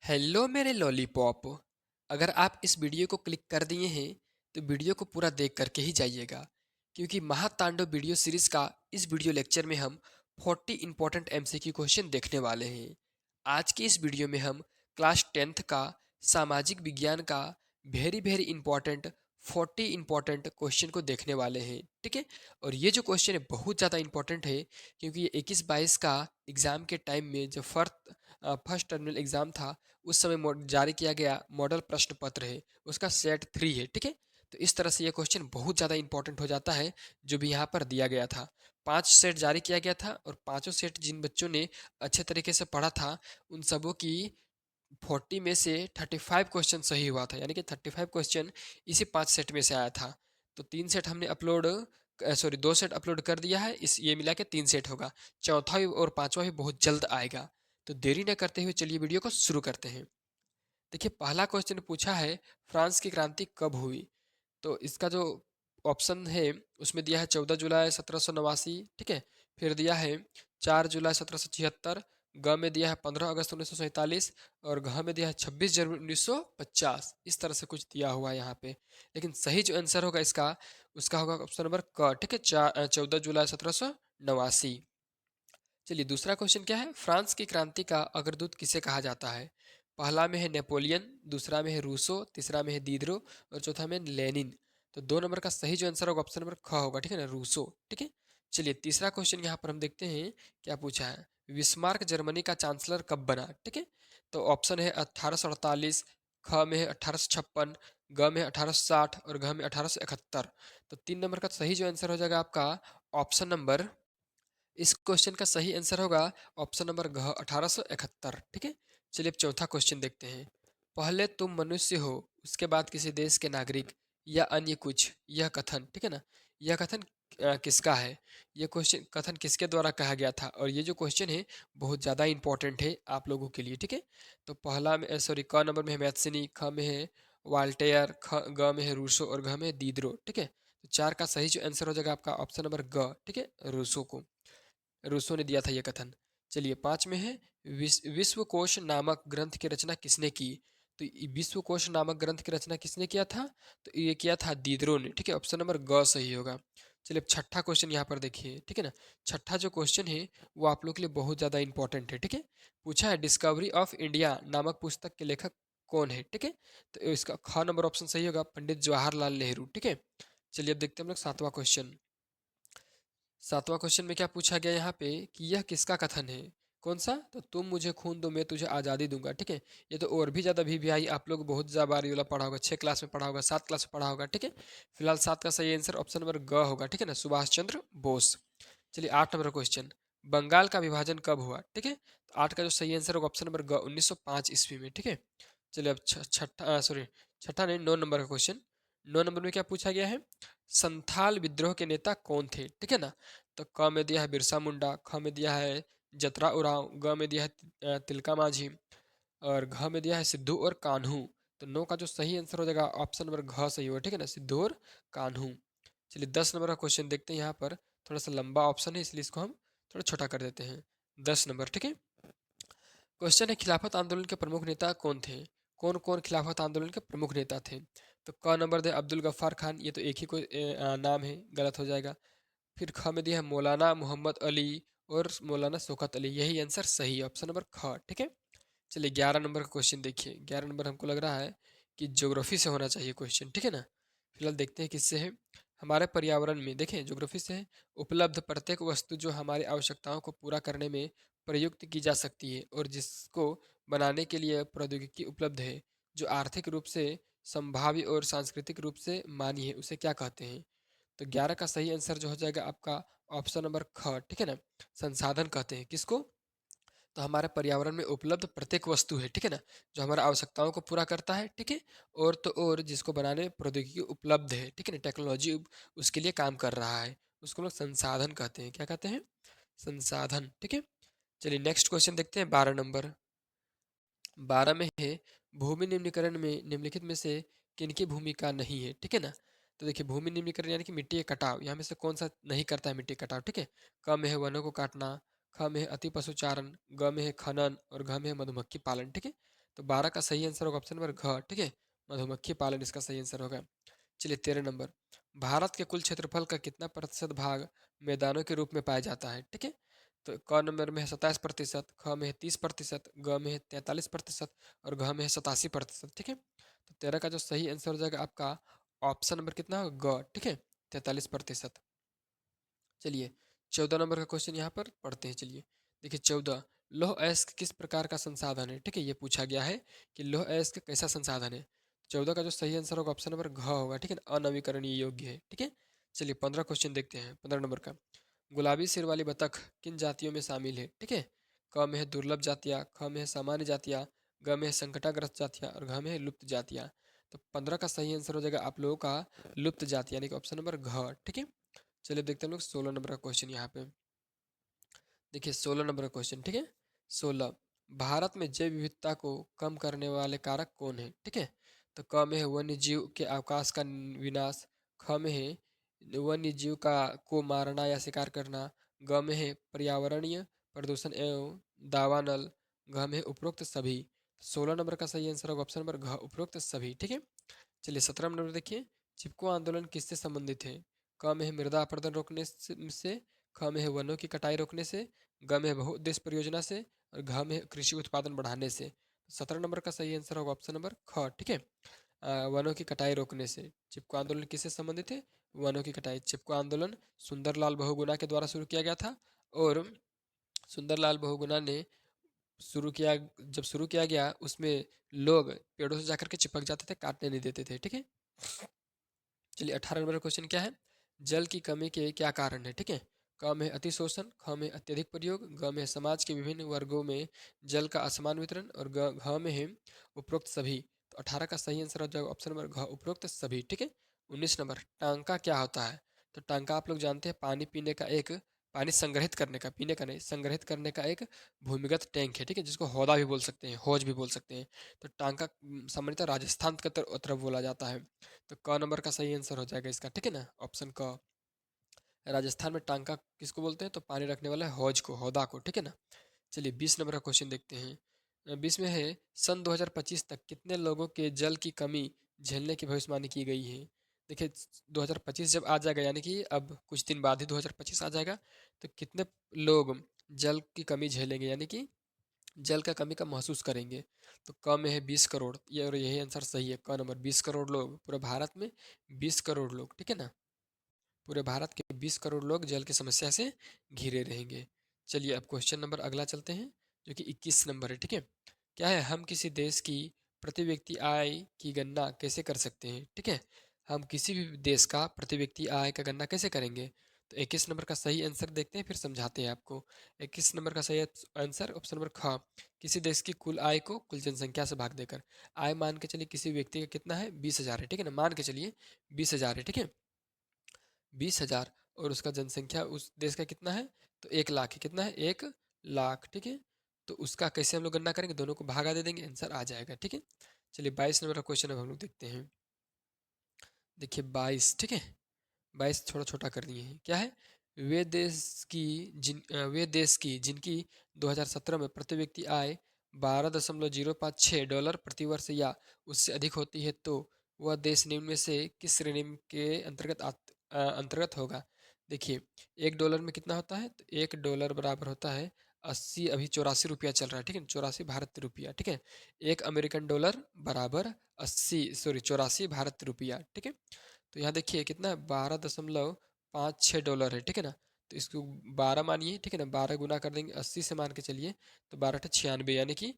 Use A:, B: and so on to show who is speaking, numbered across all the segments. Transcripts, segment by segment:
A: Hello मेरे lollipop. अगर आप इस वीडियो को क्लिक कर दिए हैं तो वीडियो को पूरा देख करके ही जाइएगा, क्योंकि महातांडव वीडियो सीरीज का इस वीडियो लेक्चर में हम 40 इंपॉर्टेंट एमसीक्यू क्वेश्चन देखने वाले हैं। आज की इस वीडियो में हम क्लास 10th का सामाजिक विज्ञान का very very important 40 important question को देखने वाले हैं। ठीक है। और ये जो क्वेश्चन है बहुत ज़्यादा इंपॉर्टेंट है, क्योंकि ये 21-22 का एग्ज़ाम के टाइम में जब फर्स्ट टर्मिनल एग्ज़ाम था, उस समय जारी किया गया मॉडल प्रश्न पत्र है, उसका सेट 3 है। ठीक है। तो इस तरह से ये क्वेश्चन बहुत ज़्यादा इंपॉर्टेंट हो जाता है, जो भी यहाँ पर दिया गया था। 5 सेट जारी किया गया था और पांचों सेट जिन बच्चों ने अच्छे तरीके से पढ़ा था, उन सबों की 40 में से 35 क्वेश्चन सही हुआ था, यानी कि 35 क्वेश्चन इसी 5 सेट में से आया था। तो 3 सेट हमने अपलोड, सॉरी 2 सेट अपलोड कर दिया है, इस ये मिला के 3 सेट होगा। चौथा भी और पांचवा भी बहुत जल्द आएगा। तो देरी न करते हुए चलिए वीडियो को शुरू करते हैं। देखिए, पहला क्वेश्चन पूछा है, फ्रांस की क्रांति कब हुई? तो इसका जो ऑप्शन है उसमें दिया है 14 जुलाई 1789। ठीक है। फिर दिया है 4 जुलाई 1776। ग में दिया है 15 अगस्त 1947। और घ में दिया है 26 जनवरी 1950। इस तरह से कुछ दिया हुआ है यहाँ पे। लेकिन सही जो आंसर होगा इसका, उसका होगा ऑप्शन नंबर क। ठीक है, 14 जुलाई 1789। चलिए, दूसरा क्वेश्चन क्या है, फ्रांस की क्रांति का अग्रदूत किसे कहा जाता है? पहला में है नेपोलियन, दूसरा में है रूसो, तीसरा में है दीदरो और चौथा में लेनिन। तो 2 नंबर का सही जो आंसर होगा ऑप्शन नंबर ख होगा। ठीक है ना, रूसो। ठीक है। चलिए, तीसरा क्वेश्चन यहाँ पर हम देखते हैं क्या पूछा है। विस्मार्क जर्मनी का चांसलर कब बना? ठीक है। तो ऑप्शन है 1848, ख में है 1856, ग में है 1860 और घ में 1871। तो 3 नंबर का सही जो आंसर हो जाएगा आपका ऑप्शन नंबर, इस क्वेश्चन का सही आंसर होगा ऑप्शन नंबर घ 1871। ठीक है। चलिए, अब चौथा क्वेश्चन देखते हैं। पहले तुम मनुष्य हो, उसके बाद किसी देश के नागरिक या अन्य कुछ, यह कथन, ठीक है ना, यह कथन किसका है? यह क्वेश्चन कथन किसके द्वारा कहा गया था? और ये जो क्वेश्चन है बहुत ज़्यादा इंपॉर्टेंट है आप लोगों के लिए। ठीक है। तो पहला में, सॉरी, क नंबर में है मैथ्सनी, ख में है वाल्टेयर, ग में है रूसो और घ में है दीदरो। ठीक है। तो 4 का सही जो आंसर हो जाएगा आपका ऑप्शन नंबर ग। ठीक है, रूसो को, रूसो ने दिया था यह कथन। चलिए, 5 में है विश्वकोश नामक ग्रंथ की रचना किसने की? तो विश्वकोश नामक ग्रंथ की रचना किसने किया था? तो ये किया था दीदरो ने। ठीक है, ऑप्शन नंबर ग सही होगा। चलिए, अब छठा क्वेश्चन यहाँ पर देखिए। ठीक है ना, छठा जो क्वेश्चन है वो आप लोग के लिए बहुत ज़्यादा इंपॉर्टेंट है। ठीक है। पूछा है, डिस्कवरी ऑफ इंडिया नामक पुस्तक के लेखक कौन है? ठीक है। तो इसका ख नंबर ऑप्शन सही होगा, पंडित जवाहरलाल नेहरू। ठीक है। चलिए, अब देखते हैं हम लोग सातवां क्वेश्चन। सातवां क्वेश्चन में क्या पूछा गया यहाँ पे कि यह किसका कथन है? कौन सा? तो तुम मुझे खून दो, मैं तुझे आज़ादी दूंगा। ठीक है। ये तो और भी ज़्यादा भी आई, आप लोग बहुत ज़्यादा बार ये वाला पढ़ा होगा, 6 क्लास में पढ़ा होगा, 7 क्लास में पढ़ा होगा। ठीक है। फिलहाल 7 का सही आंसर ऑप्शन नंबर ग होगा। ठीक है ना, सुभाष चंद्र बोस। चलिए, 8 नंबर क्वेश्चन, बंगाल का विभाजन कब हुआ? ठीक है। तो 8 का जो सही आंसर होगा ऑप्शन नंबर ग, 1905 ईस्वी में। ठीक है। चलिए, अब छठा, सॉरी, छठा नहीं, 9 नंबर का क्वेश्चन। 9 नंबर में क्या पूछा गया है, संथाल विद्रोह के नेता कौन थे? ठीक है ना। तो क में दिया है बिरसा मुंडा, ख में दिया है जतरा उराव, ग में दिया है तिलका मांझी और घ में दिया है सिद्धू और कान्हू। तो 9 का जो सही आंसर हो जाएगा ऑप्शन नंबर घ सही होगा। ठीक है ना, सिद्धू और कान्हू। चलिए, 10 नंबर का क्वेश्चन देखते हैं। यहाँ पर थोड़ा सा लंबा ऑप्शन है, इसलिए इसको हम थोड़ा छोटा कर देते हैं। 10 नंबर। ठीक है। क्वेश्चन है, खिलाफत आंदोलन के प्रमुख नेता कौन थे? कौन कौन खिलाफत आंदोलन के प्रमुख नेता थे? तो क नंबर दे अब्दुल गफ्फार खान, ये तो एक ही कोई नाम है, गलत हो जाएगा। फिर ख में दिया है मौलाना मोहम्मद अली और मौलाना शौकत अली, यही आंसर सही है, ऑप्शन नंबर ख। ठीक है। चलिए, 11 नंबर का क्वेश्चन देखिए। 11 नंबर हमको लग रहा है कि ज्योग्राफी से होना चाहिए क्वेश्चन। ठीक है ना। फिलहाल देखते हैं किससे है। हमारे पर्यावरण में, देखें, ज्योग्राफी से है, उपलब्ध प्रत्येक वस्तु जो हमारी आवश्यकताओं को पूरा करने में प्रयुक्त की जा सकती है और जिसको बनाने के लिए प्रौद्योगिकी उपलब्ध है, जो आर्थिक रूप से संभाव्य और सांस्कृतिक रूप से मान्य है, उसे क्या कहते हैं? तो 11 का सही आंसर जो हो जाएगा आपका ऑप्शन नंबर ख। ठीक है ना, संसाधन कहते हैं किसको? तो हमारे पर्यावरण में उपलब्ध प्रत्येक वस्तु है, ठीक है ना, जो हमारा आवश्यकताओं को पूरा करता है। ठीक है। और तो और जिसको बनाने में प्रौद्योगिकी उपलब्ध है, ठीक है ना, टेक्नोलॉजी उसके लिए काम कर रहा है, उसको लोग संसाधन कहते हैं। क्या कहते हैं? संसाधन। ठीक है। चलिए, नेक्स्ट क्वेश्चन देखते हैं। 12 नंबर। 12 में है, भूमि निम्नीकरण में निम्नलिखित में से किनकी भूमिका नहीं है? ठीक है ना। तो देखिए, भूमि निम्नीकरण यानी कि मिट्टी का कटाव, यहाँ में से कौन सा नहीं करता है मिट्टी का कटाव? ठीक है। क में है वनों को काटना, ख में है अति पशुचारण, ग में है खनन और घ में है मधुमक्खी पालन। ठीक है। तो 12 का सही आंसर होगा ऑप्शन नंबर घ, ठीक है, मधुमक्खी पालन इसका सही आंसर होगा। चलिए 13 नंबर, भारत के कुल क्षेत्रफल का कितना प्रतिशत भाग मैदानों के रूप में पाया जाता है, ठीक है। तो क नंबर में है 27%, ख में है 30%, ग में है 43% और घ में है 87%, ठीक है। तो 13 का जो सही आंसर हो जाएगा आपका ऑप्शन नंबर कितना होगा ग, ठीक है, 43%। चलिए 14 नंबर का क्वेश्चन यहाँ पर पढ़ते हैं। चलिए देखिए 14, लौह अयस्क किस प्रकार का संसाधन है, ठीक है, ये पूछा गया है कि लौह अयस्क कैसा संसाधन है। 14 का जो सही आंसर होगा ऑप्शन नंबर घ होगा, ठीक है ना, अनवीकरणीय योग्य है, ठीक है। चलिए 15 क्वेश्चन देखते हैं। 15 नंबर का, गुलाबी सिर वाली बतख किन जातियों में शामिल है, ठीक है। क में है दुर्लभ जातियाँ, ख में है सामान्य जातियाँ, ग में है संकटाग्रस्त जातियाँ और घ में है लुप्त जातियाँ। तो 15 का सही आंसर हो जाएगा आप लोगों का लुप्त जाति, यानी कि ऑप्शन नंबर घ, ठीक है। चलिए देखते हैं हम लोग 16 नंबर का क्वेश्चन यहाँ पे। देखिए 16 नंबर का क्वेश्चन, ठीक है। 16, भारत में जैव विविधता को कम करने वाले कारक कौन है, ठीक है। तो क में है वन्य जीव के अवकाश का विनाश, ख में है वन्य जीव का को मारना या शिकार करना, ग में है पर्यावरणीय प्रदूषण एवं दावानल, घ में है उपरोक्त सभी। 16 नंबर का सही आंसर होगा ऑप्शन नंबर घ, उपरोक्त सभी, ठीक है। चलिए 17 नंबर देखिए, चिपको आंदोलन किससे संबंधित है। क में है मृदा अपरदन रोकने से, ख में है वनों की कटाई रोकने से, ग में है बहुउद्देश्य परियोजना से और घ में है कृषि उत्पादन बढ़ाने से। 17 नंबर का सही आंसर होगा ऑप्शन नंबर ख, ठीक है, वनों की कटाई रोकने से। चिपको आंदोलन किससे संबंधित है, वनों की कटाई। चिपको आंदोलन सुंदरलाल बहुगुणा के द्वारा शुरू किया गया था और सुंदरलाल बहुगुणा ने शुरू किया, जब शुरू किया गया उसमें लोग पेड़ों से जाकर के चिपक जाते थे, काटने नहीं देते थे, ठीक है। चलिए 18 नंबर क्वेश्चन क्या है, जल की कमी के क्या कारण है, ठीक है। क में अतिशोषण, ख में अत्यधिक प्रयोग, ग में समाज के विभिन्न वर्गों में जल का असमान वितरण और घ में है उपरोक्त सभी। तो 18 का सही आंसर हो जाएगा ऑप्शन नंबर घ, उपरोक्त सभी, ठीक है। 19 नंबर, टांका क्या होता है। तो टांका आप लोग जानते हैं पानी पीने का एक, पानी संग्रहित करने का, पीने का नहीं, संग्रहित करने का एक भूमिगत टैंक है, ठीक है, जिसको हौदा भी बोल सकते हैं, हौज भी बोल सकते हैं। तो टांका सामान्यतः राजस्थान की तरफ बोला जाता है। तो क नंबर का सही आंसर हो जाएगा इसका, ठीक है ना, ऑप्शन क। राजस्थान में टांका किसको बोलते हैं, तो पानी रखने वाला हौज को, हौदा को, ठीक है ना। चलिए 20 नंबर का क्वेश्चन देखते हैं। 20 में है, सन 2025 तक कितने लोगों के जल की कमी झेलने की भविष्यवाणी की गई है। देखिए 2025 जब आ जाएगा, यानी कि अब कुछ दिन बाद ही 2025 आ जाएगा, तो कितने लोग जल की कमी झेलेंगे, यानी कि जल का कमी का महसूस करेंगे। तो क में है 20 करोड़, ये और यही आंसर सही है, क नंबर 20 करोड़ लोग पूरे भारत में, 20 करोड़ लोग, ठीक है ना, पूरे भारत के 20 करोड़ लोग जल की समस्या से घिरे रहेंगे। चलिए अब क्वेश्चन नंबर अगला चलते हैं, जो कि 21 नंबर है, ठीक है। क्या है, हम किसी देश की प्रति व्यक्ति आय की गणना कैसे कर सकते हैं, ठीक है। हम किसी भी देश का प्रति व्यक्ति आय का गणना कैसे करेंगे। तो 21 नंबर का सही आंसर देखते हैं, फिर समझाते हैं आपको। 21 नंबर का सही आंसर ऑप्शन नंबर ख, किसी देश की कुल आय को कुल जनसंख्या से भाग देकर। आय मान के चलिए किसी व्यक्ति का कितना है, 20,000 है, ठीक है ना, मान के चलिए 20,000 है, ठीक है, 20,000, और उसका जनसंख्या उस देश का कितना है, तो 1 लाख है, कितना है, 1 लाख, ठीक है। तो उसका कैसे हम लोग गणना करेंगे, दोनों को भागा दे देंगे, आंसर आ जाएगा, ठीक है। चलिए 22 नंबर का क्वेश्चन अब हम लोग देखते हैं। देखिए 22, ठीक है, 22 थोड़ा छोटा कर दिए हैं। क्या है, वे देश की जिनकी 2017 में प्रति व्यक्ति आय 12,056 डॉलर प्रति वर्ष या उससे अधिक होती है, तो वह देश निम्न में से किस श्रेणी के अंतर्गत होगा। देखिए $1 में कितना होता है, तो $1 बराबर होता है 80, अभी 84 रुपया चल रहा है, ठीक है, 84 भारतीय रुपया, ठीक है। 1 अमेरिकन डॉलर बराबर 84 भारतीय रुपया, ठीक है। तो यहाँ देखिए कितना है, 12.56 डॉलर है, ठीक है ना। तो इसको 12 मानिए, ठीक है ना, 12 गुना कर देंगे 80 से, मान के चलिए, तो 12 96, यानी कि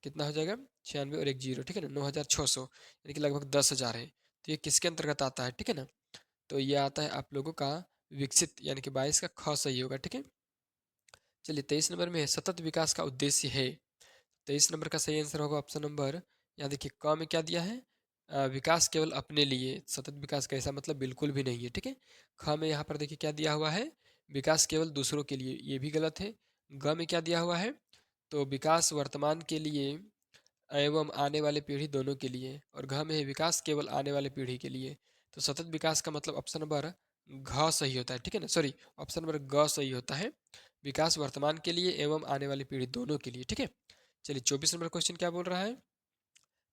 A: कितना हो जाएगा, 96 और एक जीरो, ठीक है ना, 9,600, यानी कि लगभग 10,000 है। तो ये किसके अंतर्गत आता है, ठीक है ना। तो ये आता है आप लोगों का विकसित, यानी कि 22 का ख सही होगा, ठीक है। चलिए 23 नंबर में है, सतत विकास का उद्देश्य है। 23 नंबर का सही आंसर होगा ऑप्शन नंबर, यहाँ देखिए क में क्या दिया है, विकास केवल अपने लिए। सतत विकास का ऐसा मतलब बिल्कुल भी नहीं है, ठीक है। ख में यहाँ पर देखिए क्या दिया हुआ है, विकास केवल दूसरों के लिए, ये भी गलत है। ग में क्या दिया हुआ है, तो विकास वर्तमान के लिए एवं आने वाली पीढ़ी दोनों के लिए, और घ में है विकास केवल आने वाली पीढ़ी के लिए। तो सतत विकास का मतलब ऑप्शन नंबर घ सही होता है, ठीक है ना, सॉरी, ऑप्शन नंबर ग सही होता है, विकास वर्तमान के लिए एवं आने वाली पीढ़ी दोनों के लिए, ठीक है। चलिए 24 नंबर क्वेश्चन क्या बोल रहा है,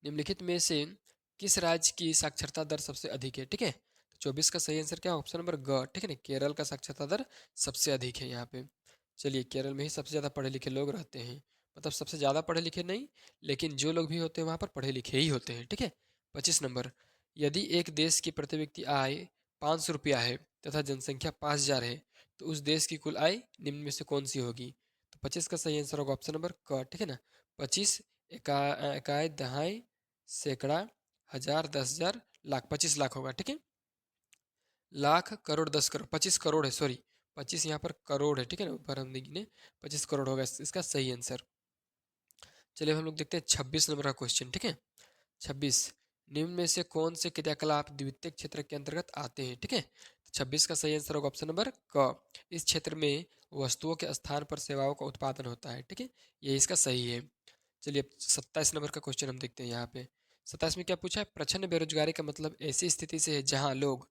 A: निम्नलिखित में से किस राज्य की साक्षरता दर सबसे अधिक है? ठीक है, तो 24 का सही आंसर क्या है? ऑप्शन नंबर ग। ठीक है ना, केरल का साक्षरता दर सबसे अधिक है यहाँ पे। चलिए, केरल में ही सबसे ज़्यादा पढ़े लिखे लोग रहते हैं। मतलब सबसे ज़्यादा पढ़े लिखे नहीं, लेकिन जो लोग भी होते हैं वहाँ पर पढ़े लिखे ही होते हैं। ठीक है। 25 नंबर, यदि एक देश की प्रति व्यक्ति आय 500 रुपया है तथा जनसंख्या 5000 है, तो उस देश की कुल आय निम्न में से कौन सी होगी? तो 25 का सही आंसर होगा ऑप्शन नंबर क। ठीक है ना, 25 इकाई दहाई सैकड़ा हजार 10,000 लाख, 25 लाख होगा। ठीक है, लाख करोड़ 10 करोड़, 25 करोड़ है, सॉरी, 25 यहाँ पर करोड़ है। ठीक है ना, ऊपर हम गिने, 25 करोड़ होगा इसका सही आंसर। चलिए हम लोग देखते हैं 26 नंबर का क्वेश्चन। ठीक है, 26, निम्न में से कौन से क्रियाकलाप द्वितीयक क्षेत्र के अंतर्गत आते हैं? ठीक है, तो 26 का सही आंसर होगा ऑप्शन नंबर क। इस क्षेत्र में वस्तुओं के स्थान पर सेवाओं का उत्पादन होता है। ठीक है, ये इसका सही है। चलिए अब 27 नंबर का क्वेश्चन हम देखते हैं यहाँ पे। 27 में क्या पूछा है? प्रछन्न बेरोजगारी का मतलब ऐसी स्थिति से है जहाँ लोग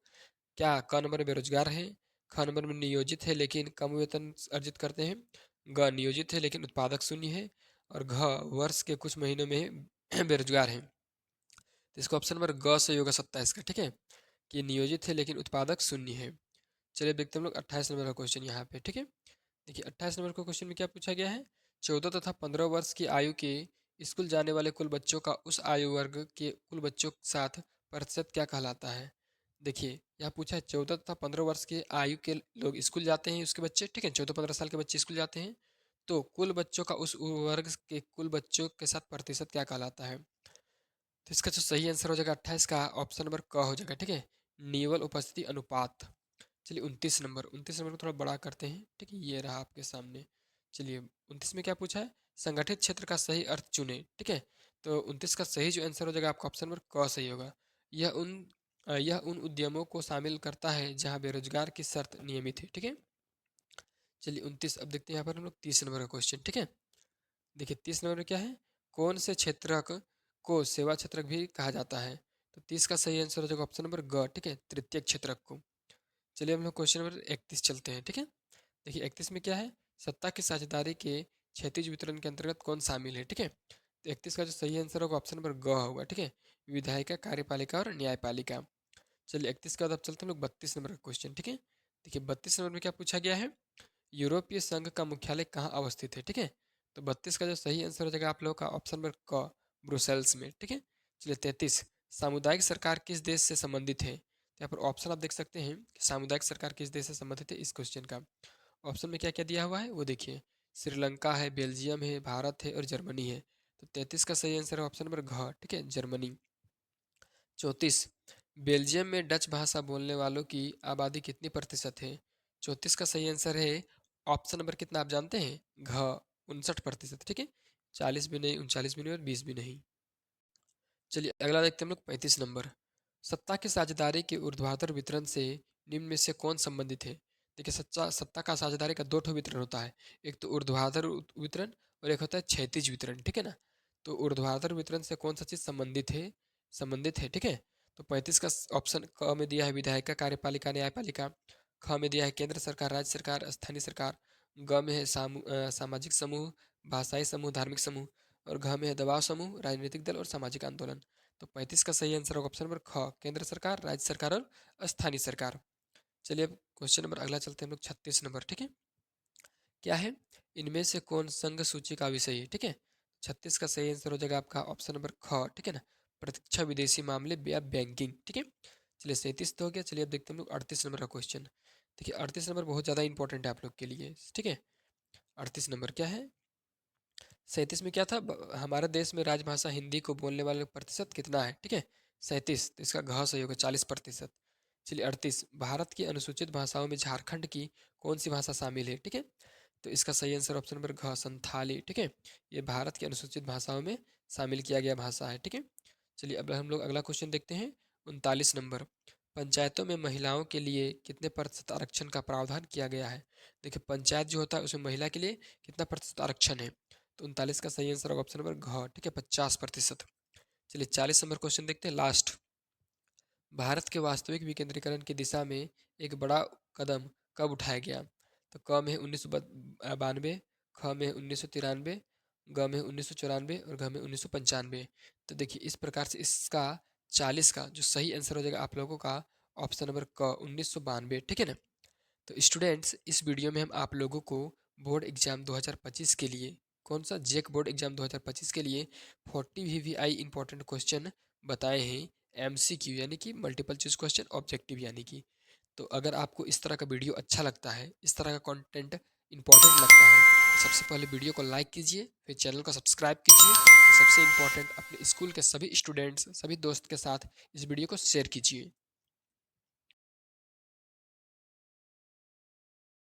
A: क्या क नंबर में बेरोजगार हैं, ख नंबर में नियोजित है लेकिन कम वेतन अर्जित करते हैं, ग नियोजित है लेकिन उत्पादक शून्य है, और घ वर्ष के कुछ महीनों में बेरोजगार हैं। तो इसका ऑप्शन नंबर ग सही होगा 27 का। ठीक है, कि नियोजित है लेकिन उत्पादक शून्य है। चलिए देखते हैं हम लोग 28 नंबर का क्वेश्चन यहाँ पे। ठीक है, देखिए 28 नंबर का क्वेश्चन में क्या पूछा गया है? 14 तथा 15 वर्ष की आयु के स्कूल जाने वाले कुल बच्चों का उस आयु वर्ग के कुल बच्चों के साथ प्रतिशत क्या कहलाता है? देखिए यहाँ पूछा है 14 तथा 15 वर्ष के आयु के लोग स्कूल जाते हैं, उसके बच्चे। ठीक है, 14-15 साल के बच्चे स्कूल जाते हैं, तो कुल बच्चों का उस वर्ग के कुल बच्चों के साथ प्रतिशत क्या कहलाता है? तो इसका जो सही आंसर हो जाएगा 28 का ऑप्शन नंबर क हो जाएगा। ठीक है, निवल उपस्थिति अनुपात। चलिए 29 नंबर, 29 नंबर को थोड़ा बड़ा करते हैं। ठीक है, ये रहा आपके सामने। चलिए 29 में क्या पूछा है? संगठित क्षेत्र का सही अर्थ चुने। ठीक है, तो 29 का सही जो आंसर हो जाएगा आपका ऑप्शन नंबर क सही होगा। यह उन उद्यमों को शामिल करता है जहां बेरोजगार की शर्त नियमित है। ठीक है, चलिए 29, अब देखते हैं यहाँ पर हम लोग 30 नंबर का क्वेश्चन। ठीक है, देखिए 30 नंबर में क्या है? कौन से क्षेत्रक को सेवा क्षेत्रक भी कहा जाता है? तो 30 का सही आंसर हो जाएगा ऑप्शन नंबर ग। ठीक है, तृतीय क्षेत्रक को। चलिए हम लोग क्वेश्चन नंबर 31 चलते हैं। ठीक है, देखिए 31 में क्या है? सत्ता की साझेदारी के क्षैतिज वितरण के अंतर्गत कौन शामिल है? ठीक है, तो 31 का जो सही आंसर होगा ऑप्शन नंबर ग होगा। ठीक है, विधायिका, कार्यपालिका और न्यायपालिका। चलिए 31 के बाद अब चलते हैं हम लोग 32 नंबर का क्वेश्चन। ठीक है, देखिए 32 नंबर में क्या पूछा गया है? यूरोपीय संघ का मुख्यालय कहाँ अवस्थित है? ठीक है, तो 32 का जो सही आंसर हो जाएगा आप लोगों का ऑप्शन नंबर क, ब्रुसेल्स में। ठीक है, चलिए 33, सामुदायिक सरकार किस देश से संबंधित है? तो यहाँ पर ऑप्शन आप देख सकते हैं कि सामुदायिक सरकार किस देश से संबंधित है इस क्वेश्चन का। ऑप्शन में क्या क्या दिया हुआ है वो देखिए, श्रीलंका है, बेल्जियम है, भारत है और जर्मनी है। तो 33 का सही आंसर है ऑप्शन नंबर घ। ठीक है, जर्मनी। 34, बेल्जियम में डच भाषा बोलने वालों की आबादी कितनी प्रतिशत है? 34 का सही आंसर है ऑप्शन नंबर कितना आप जानते हैं? घ, 59%। ठीक है, 40 भी नहीं, 39 भी नहीं और 20 भी नहीं। चलिए अगला देखते हैं हम लोग 35 नंबर। सत्ता की साझेदारी के ऊर्ध्वाधर वितरण से निम्न में से कौन संबंधित है? देखिए सच्चा सत्ता का साझेदारी का दो ठो वितरण होता है, एक तो ऊर्ध्वाधर वितरण और एक होता है क्षैतिज वितरण। ठीक है ना, तो ऊर्ध्वाधर वितरण से कौन सा चीज संबंधित है? ठीक है, तो 35 का ऑप्शन क में दिया है विधायिका, कार्यपालिका, न्यायपालिका। ख में दिया है केंद्र सरकार, राज्य सरकार, स्थानीय सरकार। ग में है सामाजिक समूह, भाषाई समूह, धार्मिक समूह। और घ में है दबाव समूह, राजनीतिक दल और सामाजिक आंदोलन। तो 35 का सही आंसर होगा ऑप्शन नंबर ख, केंद्र सरकार, राज्य सरकार और स्थानीय सरकार। चलिए अब क्वेश्चन नंबर अगला चलते हैं हम लोग 36 नंबर। ठीक है, क्या है? इनमें से कौन संघ सूची का विषय है? ठीक है, 36 का सही आंसर हो जाएगा आपका ऑप्शन नंबर ख। ठीक है ना, प्रतीक्षा विदेशी मामले या बैंकिंग। ठीक है, चलिए 37 तो हो गया। चलिए अब देखते हैं हम लोग 38 नंबर का क्वेश्चन। देखिए 38 नंबर बहुत ज़्यादा इंपॉर्टेंट है आप लोग के लिए। ठीक है, 38 नंबर क्या है? 37 में क्या था? हमारे देश में राजभाषा हिंदी को बोलने वाले प्रतिशत कितना है? ठीक है, 37, तो इसका घ सही होगा 40%। चलिए 38, भारत की अनुसूचित भाषाओं में झारखंड की कौन सी भाषा शामिल है? ठीक है, तो इसका सही आंसर ऑप्शन नंबर घ, संथाली। ठीक है, ये भारत की अनुसूचित भाषाओं में शामिल किया गया भाषा है। ठीक है, चलिए अब हम लोग अगला क्वेश्चन देखते हैं। 39 नंबर, पंचायतों में महिलाओं के लिए कितने प्रतिशत आरक्षण का प्रावधान किया गया है? देखिए पंचायत जो होता है उसमें महिला के लिए कितना प्रतिशत आरक्षण है? तो 39 का सही आंसर होगा ऑप्शन नंबर घ। ठीक है, 50%। चलिए 40 नंबर क्वेश्चन देखते हैं लास्ट। भारत के वास्तविक विकेंद्रीकरण की दिशा में एक बड़ा कदम कब उठाया गया? तो क में 1992, ख में 1993 ग में 1994 और घ में 1995। तो देखिए इस प्रकार से इसका 40 का जो सही आंसर हो जाएगा आप लोगों का ऑप्शन नंबर क 1992, ठीक है ना। तो स्टूडेंट्स इस वीडियो में हम आप लोगों को बोर्ड एग्जाम 2025 के लिए, कौन सा, जेक बोर्ड एग्जाम 2025 के लिए 40 वीवीआई इंपॉर्टेंट क्वेश्चन बताए हैं, एमसीक्यू यानी कि मल्टीपल चॉइस क्वेश्चन, ऑब्जेक्टिव यानी कि। तो अगर आपको इस तरह का वीडियो अच्छा लगता है, इस तरह का कंटेंट इंपॉर्टेंट लगता है, तो सबसे पहले वीडियो को लाइक कीजिए, फिर चैनल को सब्सक्राइब कीजिए और सबसे इंपॉर्टेंट अपने स्कूल के सभी स्टूडेंट्स, सभी दोस्त के साथ इस वीडियो को शेयर कीजिए।